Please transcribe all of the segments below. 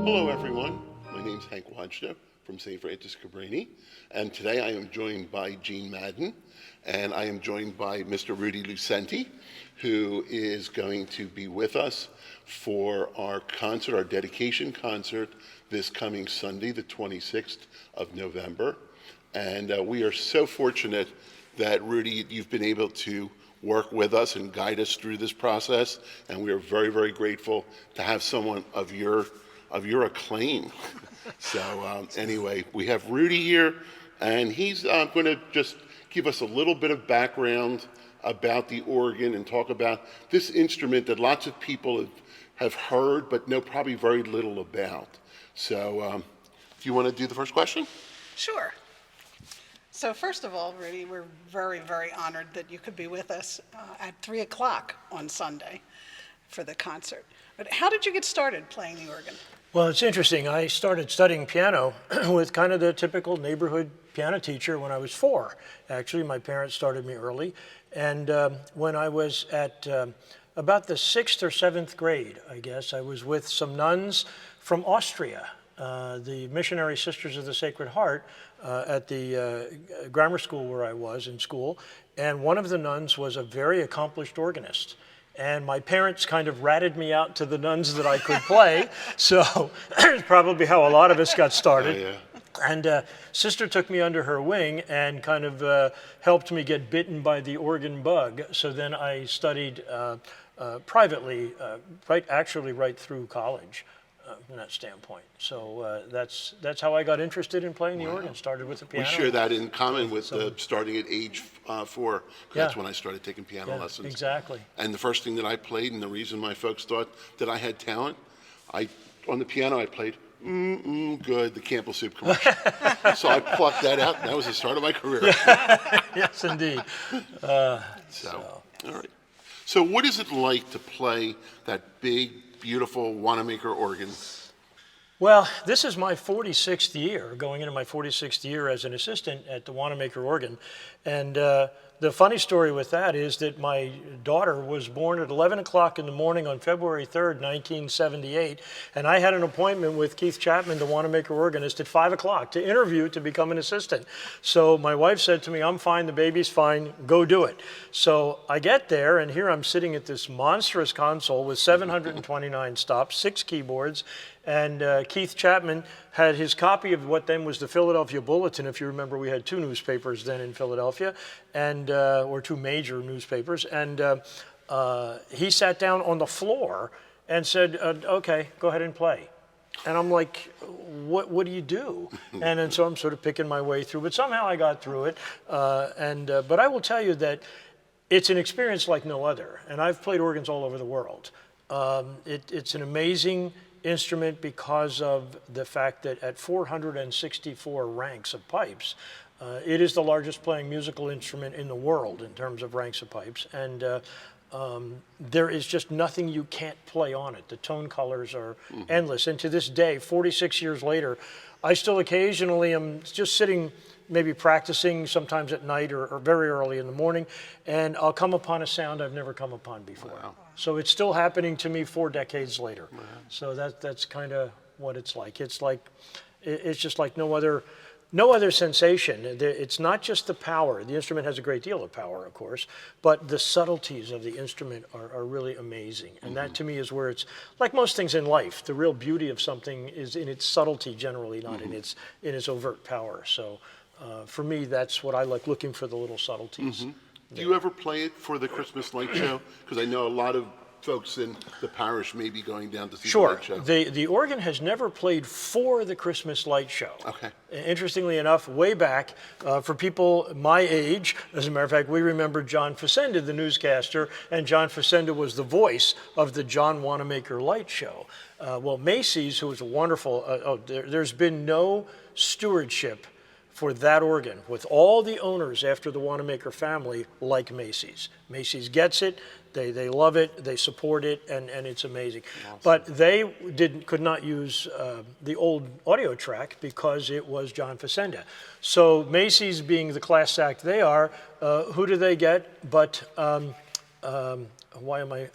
Hello everyone, my name is Hank Wajda from St. Francis Cabrini, and today I am joined by Gene Madden, and I am joined by Mr. Rudy Lucente, who is going to be with us for our concert, our dedication concert, this coming Sunday, the 26th of November. And we are so fortunate that, Rudy, you've been able to work with us and guide us through this process, and we are very, very grateful to have someone of your acclaim. So anyway, we have Rudy here, and he's going to just give us a little bit of background about the organ and talk about this instrument that lots of people have heard but know probably very little about. So do you want to do the first question? Sure. So first of all, Rudy, we're very, very honored that you could be with us at 3 o'clock on Sunday for the concert. But how did you get started playing the organ? Well, it's interesting. I started studying piano with kind of the typical neighborhood piano teacher when I was 4. Actually, my parents started me early. And when I was at about the 6th or 7th grade, I guess, I was with some nuns from Austria, the Missionary Sisters of the Sacred Heart, at the grammar school where I was in school. And one of the nuns was a very accomplished organist. And my parents kind of ratted me out to the nuns that I could play. So it's probably how a lot of us got started. Oh, yeah. And sister took me under her wing and kind of helped me get bitten by the organ bug. So then I studied privately, right through college from that standpoint. So that's how I got interested in playing the organ. Started with the piano. We share that in common with starting at age 4. That's when I started taking piano lessons. Exactly. And the first thing that I played, and the reason my folks thought that I had talent, on the piano I played good, the Campbell Soup commercial. So I plucked that out, and that was the start of my career. Yes, indeed. All right. So what is it like to play that big, beautiful Wanamaker organ? Well, this is my 46th year, going into my 46th year as an assistant at the Wanamaker organ. And the funny story with that is that my daughter was born at 11 o'clock in the morning on February 3rd, 1978. And I had an appointment with Keith Chapman, the Wanamaker organist, at 5 o'clock to interview to become an assistant. So my wife said to me, I'm fine, the baby's fine, go do it. So I get there, and here I'm sitting at this monstrous console with 729 stops, 6 keyboards, and Keith Chapman had his copy of what then was the Philadelphia Bulletin. If you remember, we had 2 newspapers then in Philadelphia, and or 2 major newspapers. And he sat down on the floor and said, okay, go ahead and play. And I'm like, what do you do? And so I'm sort of picking my way through, but somehow I got through it. But I will tell you that it's an experience like no other. And I've played organs all over the world. It's an amazing instrument because of the fact that at 464 ranks of pipes, it is the largest playing musical instrument in the world in terms of ranks of pipes. And there is just nothing you can't play on it. The tone colors are endless. And to this day, 46 years later, I still occasionally am just sitting, maybe practicing sometimes at night or very early in the morning, and I'll come upon a sound I've never come upon before. Wow. So it's still happening to me 4 decades later. Wow. So that's kind of what it's like. It's just like no other sensation. It's not just the power. The instrument has a great deal of power, of course, but the subtleties of the instrument are really amazing. And that to me is where it's, like most things in life, the real beauty of something is in its subtlety generally, not in its overt power. So for me, that's what I like, looking for the little subtleties. Do you ever play it for the Christmas light show? Because I know a lot of folks in the parish may be going down to see the light show. The organ has never played for the Christmas light show. Okay. Interestingly enough, way back, for people my age, as a matter of fact, we remember John Facenda, the newscaster, and John Facenda was the voice of the John Wanamaker light show. Well, Macy's, who was a wonderful, there's been no stewardship for that organ, with all the owners after the Wanamaker family, like Macy's. Macy's gets it, they love it, they support it, and it's amazing. Awesome. But they could not use the old audio track because it was John Facenda. So Macy's, being the class act they are, who do they get but why am I,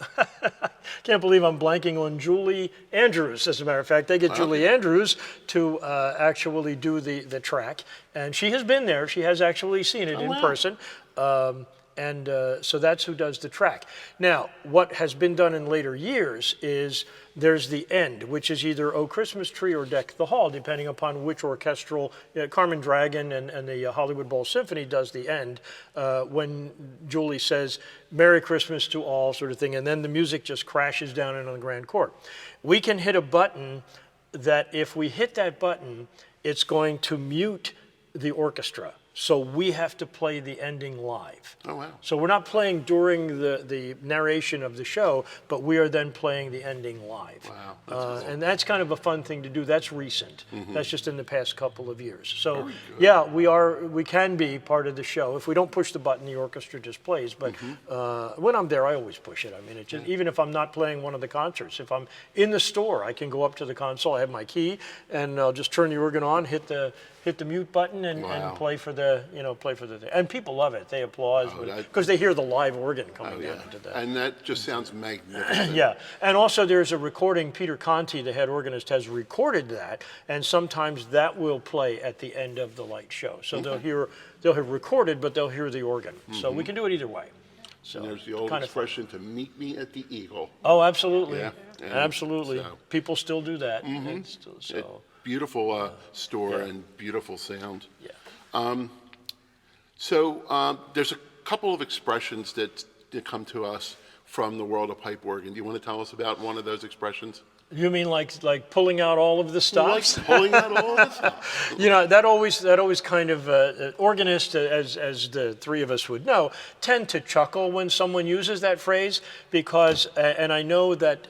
can't believe I'm blanking on Julie Andrews, as a matter of fact. They get Julie Andrews to actually do the track. And she has been there. She has actually seen it in person. So that's who does the track. Now, what has been done in later years is there's the end, which is either O Christmas Tree or Deck the Hall, depending upon which orchestral. Carmen Dragon and the Hollywood Bowl Symphony does the end when Julie says, Merry Christmas to all, sort of thing, and then the music just crashes down into the grand court. We can hit a button that if we hit that button, it's going to mute the orchestra. So we have to play the ending live. Oh, wow. So we're not playing during the narration of the show, but we are then playing the ending live. Wow. That's cool. And that's kind of a fun thing to do. That's recent. That's just in the past couple of years. So yeah, we can be part of the show. If we don't push the button, the orchestra just plays. But when I'm there, I always push it. I mean, even if I'm not playing one of the concerts, if I'm in the store, I can go up to the console. I have my key, and I'll just turn the organ on, hit the mute button, and play for the and people love it. They applaud because they hear the live organ coming down into that. And that just sounds magnificent. Yeah, and also there's a recording. Peter Conti, the head organist, has recorded that, and sometimes that will play at the end of the light show. So they'll have recorded, but they'll hear the organ. So we can do it either way. So and there's the old expression to meet me at the Eagle. Oh, absolutely. Yeah. Absolutely. So. People still do that. Beautiful store and beautiful sound. Yeah. There's a couple of expressions that come to us from the world of pipe organ. Do you want to tell us about one of those expressions? You mean like pulling out all of the stops? Like pulling out all of the stops. You know, that always kind of organists, as the three of us would know, tend to chuckle when someone uses that phrase because, and I know that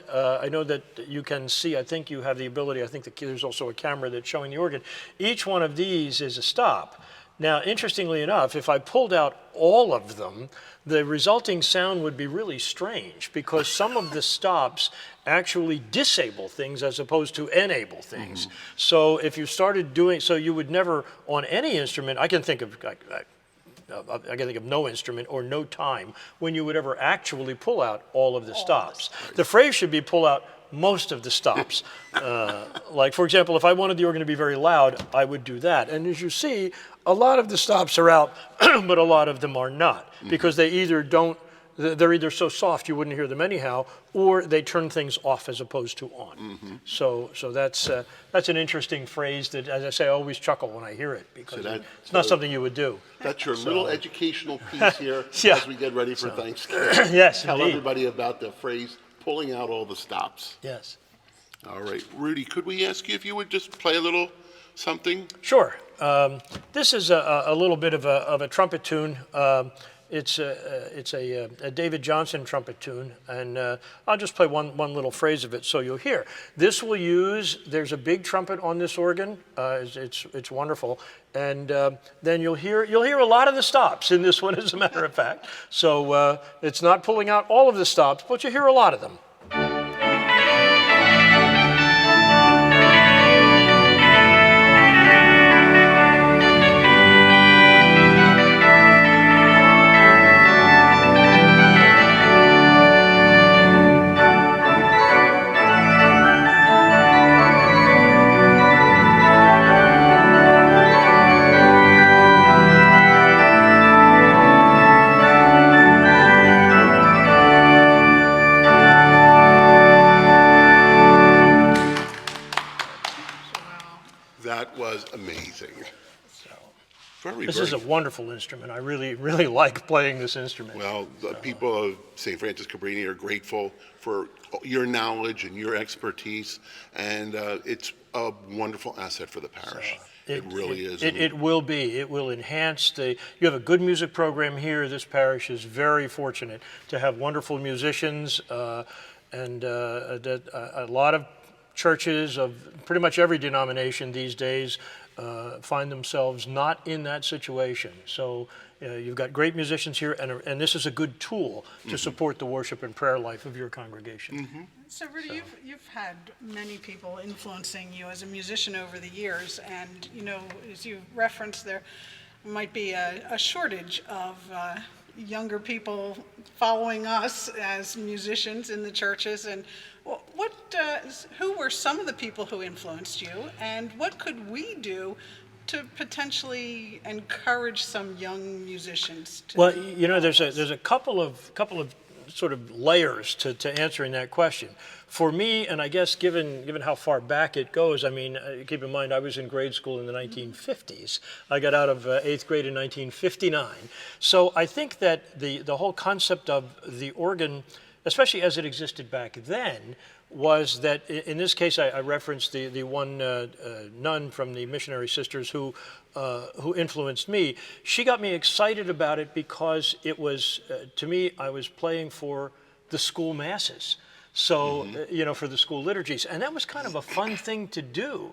you can see. I think you have the ability. I think there's also a camera that's showing the organ. Each one of these is a stop. Now, interestingly enough, if I pulled out all of them, the resulting sound would be really strange because some of the stops actually disable things as opposed to enable things. So if you started doing, so you would never, on any instrument, I can think of no instrument or no time when you would ever actually pull out all of the stops. The phrase should be pull out most of the stops. Like, for example, if I wanted the organ to be very loud, I would do that. And as you see, a lot of the stops are out, but a lot of them are not, because they're either so soft you wouldn't hear them anyhow, or they turn things off as opposed to on. So that's an interesting phrase that, as I say, I always chuckle when I hear it, because it's not something you would do. That's your little educational piece here as we get ready for Thanksgiving. Yes, Tell indeed. everybody about the phrase, pulling out all the stops. Yes. All right. Rudy, could we ask you if you would just play a little something? Sure. This is a little bit of a trumpet tune. It's a David Johnson trumpet tune, and I'll just play one little phrase of it so you'll hear. This will use, there's a big trumpet on this organ. It's wonderful, and then you'll hear a lot of the stops in this one, as a matter of fact. So it's not pulling out all of the stops, but you hear a lot of them. That was amazing. This is a wonderful instrument. I really, really like playing this instrument. Well, the people of St. Francis Cabrini are grateful for your knowledge and your expertise, and it's a wonderful asset for the parish. It really is. It will be. It will enhance you have a good music program here. This parish is very fortunate to have wonderful musicians, and a lot of churches of pretty much every denomination these days find themselves not in that situation. So you've got great musicians here, and this is a good tool to support the worship and prayer life of your congregation. So Rudy, you've had many people influencing you as a musician over the years, and as you referenced, there might be a shortage of younger people following us as musicians in the churches. And who were some of the people who influenced you, and what could we do to potentially encourage some young musicians to? Well, you know, there's a couple of sort of layers to answering that question. For me, and I guess given how far back it goes, I mean, keep in mind I was in grade school in the 1950s. I got out of 8th grade in 1959. So I think that the whole concept of the organ, especially as it existed back then, was that in this case I referenced the one nun from the Missionary Sisters who influenced me. She got me excited about it because it was, to me, I was playing for the school masses. So, you know, for the school liturgies. And that was kind of a fun thing to do.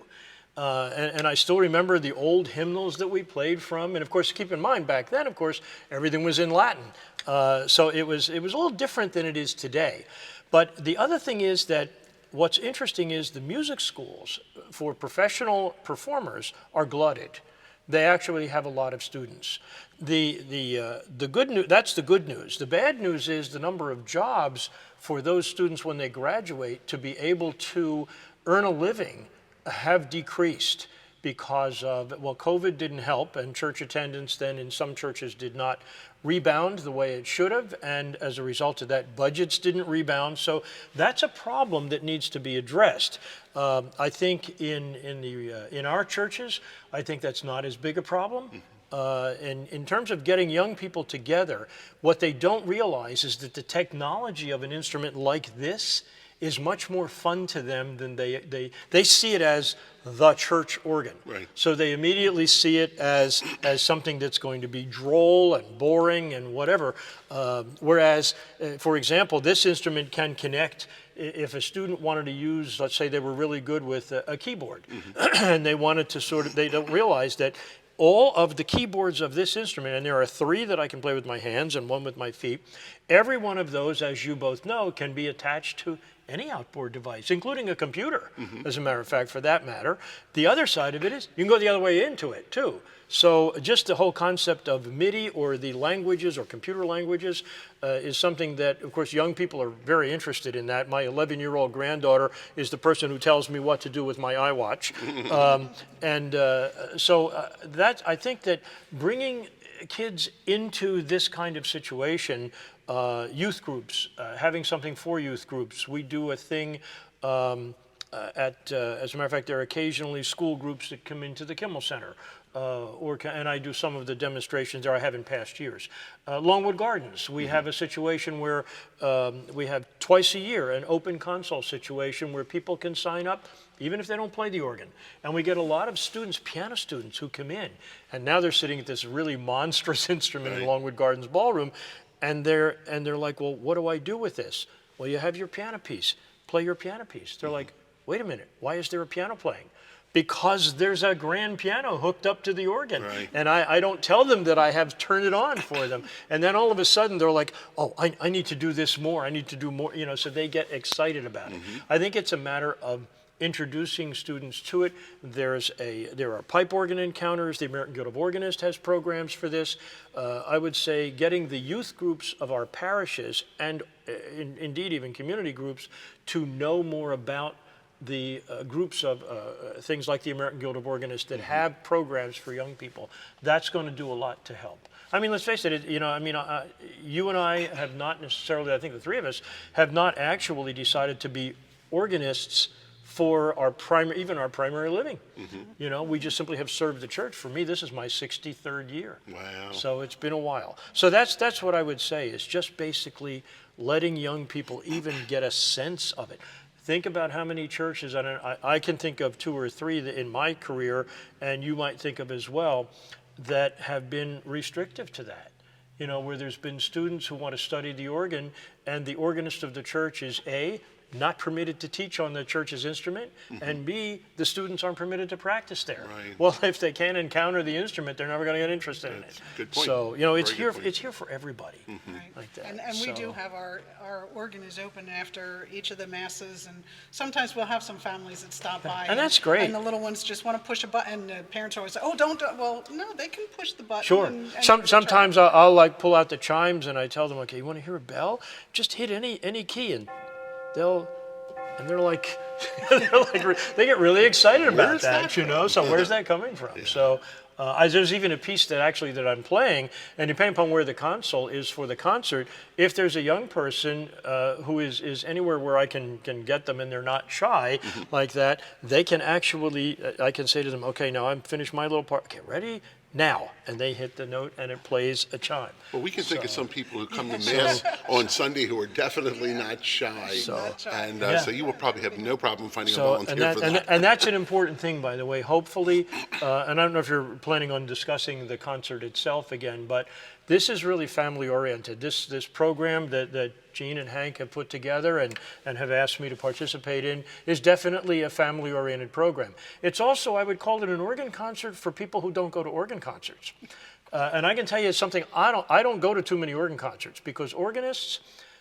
And I still remember the old hymnals that we played from. And of course, keep in mind, back then, of course, everything was in Latin. So it was a little different than it is today. But the other thing is that what's interesting is the music schools for professional performers are glutted. They actually have a lot of students. The good news, that's the good news. The bad news is the number of jobs for those students when they graduate to be able to earn a living have decreased because of, well, COVID didn't help, and church attendance then in some churches did not rebound the way it should have, and as a result of that, budgets didn't rebound. So that's a problem that needs to be addressed. I think in our churches, I think that's not as big a problem. In terms of getting young people together, what they don't realize is that the technology of an instrument like this is much more fun to them than they see it as the church organ. Right. So they immediately see it as something that's going to be droll and boring and whatever. Whereas, for example, this instrument can connect. If a student wanted to use, let's say they were really good with a keyboard, and they wanted to they don't realize that all of the keyboards of this instrument, and there are 3 that I can play with my hands and 1 with my feet, every one of those, as you both know, can be attached to any outboard device, including a computer, as a matter of fact, for that matter. The other side of it is you can go the other way into it, too. So just the whole concept of MIDI or the languages or computer languages is something that, of course, young people are very interested in that. My 11-year-old granddaughter is the person who tells me what to do with my iWatch. I think that bringing kids into this kind of situation, youth groups, having something for youth groups. We do a thing as a matter of fact, there are occasionally school groups that come into the Kimmel Center. And I do some of the demonstrations there I have in past years. Longwood Gardens, we have a situation where we have twice a year an open console situation where people can sign up even if they don't play the organ. And we get a lot of students, piano students, who come in. And now they're sitting at this really monstrous instrument in Longwood Gardens Ballroom, and they're like, well, what do I do with this? Well, you have your piano piece. Play your piano piece. They're like, wait a minute, why is there a piano playing? Because there's a grand piano hooked up to the organ. Right. And I don't tell them that I have turned it on for them. And then all of a sudden they're like, oh, I need to do this more. I need to do more, so they get excited about it. I think it's a matter of introducing students to it. There are pipe organ encounters. The American Guild of Organists has programs for this. I would say getting the youth groups of our parishes and indeed even community groups to know more about the groups of things like the American Guild of Organists that have programs for young people. That's going to do a lot to help. I mean, let's face it, you and I have not necessarily, I think the 3 of us, have not actually decided to be organists for our primary living. We just simply have served the church. For me, this is my 63rd year. Wow. So it's been a while. So that's what I would say, is just basically letting young people even get a sense of it. Think about how many churches, and I can think of 2 or 3 in my career, and you might think of as well, that have been restrictive to that. Where there's been students who want to study the organ, and the organist of the church is A, not permitted to teach on the church's instrument, and B, the students aren't permitted to practice there. Right. Well, if they can't encounter the instrument, they're never going to get interested in it. Good point. So, you know, it's Very here. good point. It's here for everybody. Right. Like that. And we do So- have our organ is open after each of the masses, and sometimes we'll have some families that stop by. And that's great. And the little ones just want to push a button, and the parents always say, oh, don't, well, no, they can push the button. Sure. and give it a try. Sometimes I'll like pull out the chimes and I tell them, okay, you want to hear a bell? Just hit any key, and they're like, they get really excited about Where's that, that you know. So where's that coming from? So there's even a piece that I'm playing, and depending upon where the console is for the concert, if there's a young person who is anywhere where I can get them and they're not shy like that, they can actually, I can say to them, okay, now I'm finished my little part. Okay, ready? Now, and they hit the note and it plays a chime. Well, we can think of some people who come to Mass on Sunday who are definitely not shy. Not shy. And Yeah. so you will probably have no problem finding a So, volunteer for that. and that's an important thing, by the way. Hopefully, and I don't know if you're planning on discussing the concert itself again, but this is really family oriented. This program that Jean and Hank have put together and have asked me to participate in is definitely a family oriented program. It's also, I would call it an organ concert for people who don't go to organ concerts. And I can tell you something, I don't go to too many organ concerts because organists,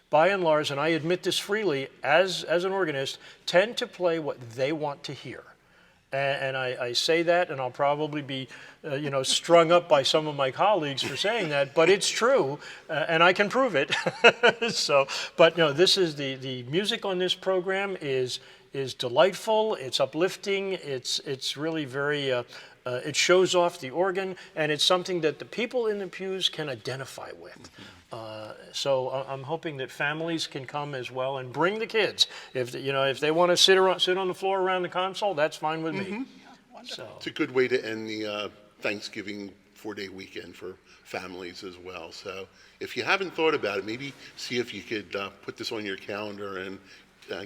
by and large, and I admit this freely as an organist, tend to play what they want to hear. And I say that, and I'll probably be, strung up by some of my colleagues for saying that, but it's true, and I can prove it. But no, this is the music on this program is delightful. It's uplifting. It's really very. It shows off the organ, and it's something that the people in the pews can identify with. So I'm hoping that families can come as well and bring the kids. If they want to sit on the floor around the console, that's fine with me. So It's a good way to end the Thanksgiving 4-day weekend for families as well. So if you haven't thought about it, maybe see if you could put this on your calendar and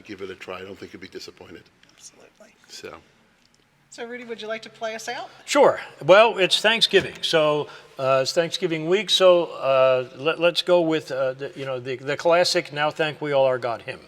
give it a try. I don't think you'll be disappointed. Absolutely. So, Rudy, would you like to play us out? sure. Well, it's Thanksgiving, so it's Thanksgiving week. So let's go with the classic "Now Thank We All Our God" hymn.